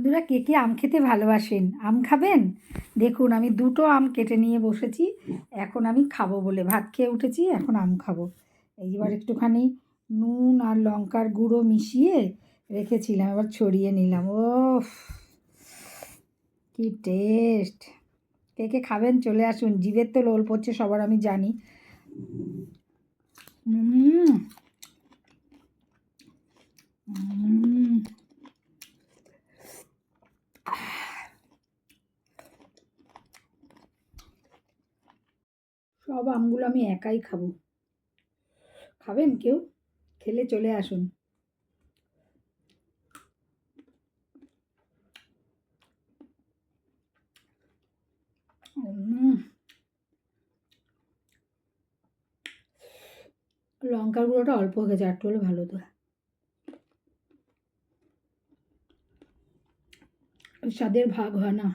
বন্ধুরা, কে কে আম খেতে ভালোবাসেন? আম খাবেন? দেখুন, আমি দুটো আম কেটে নিয়ে বসেছি। এখন আমি খাবো বলে ভাত খেয়ে উঠেছি, এখন আম খাবো। এইবার একটুখানি নুন আর লঙ্কার গুঁড়ো মিশিয়ে রেখেছিলাম, এবার ছড়িয়ে নিলাম। ওফ, কি টেস্ট! কে কে খাবেন চলে আসুন, জিভের তো লোল পড়ছে সবার, আমি জানি। হুম হুম সব আমগুলো আমি একাই খাবো। খাবেন কেউ? খেলে চলে আসুন। উম, লঙ্কার গুঁড়োটা অল্প হয়ে গেছে, আর একটু হলে ভালো হতো। স্বাদের ভাগ হয় না।